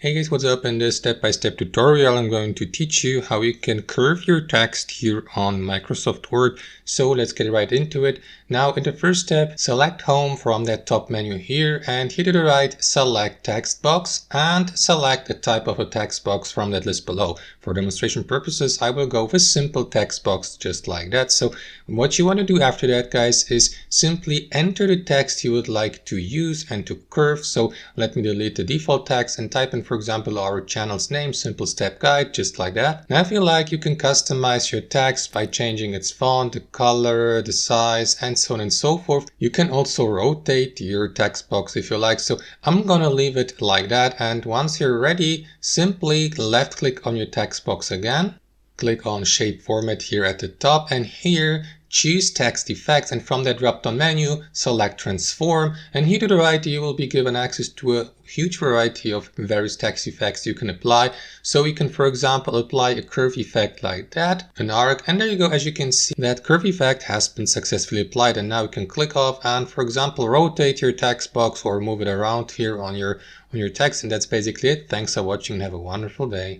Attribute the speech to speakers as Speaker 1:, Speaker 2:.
Speaker 1: Hey guys, what's up? In this step-by-step tutorial, I'm going to teach you how you can curve your text here on Microsoft Word. So let's get right into it. Now, in the first step, select Home from that top menu here, and here to the right, select Text Box and select the type of a text box from that list below. For demonstration purposes, I will go with simple text box just like that. So what you want to do after that, guys, is simply enter the text you would like to use and to curve. So let me delete the default text and type in, for example, our channel's name, Simple Step Guide, just like that. Now, if you like, you can customize your text by changing its font, the color, the size, and so on and so forth. You can also rotate your text box if you like. So I'm gonna leave it like that. And once you're ready, simply left click on your text box again. Click on Shape Format here at the top, and here choose Text Effects, and from that drop-down menu, select Transform, and here to the right, you will be given access to a huge variety of various text effects you can apply. So you can, for example, apply a curve effect like that, an arc, and there you go. As you can see, that curve effect has been successfully applied, and now you can click off and, for example, rotate your text box or move it around here on your text, and that's basically it. Thanks for watching and have a wonderful day.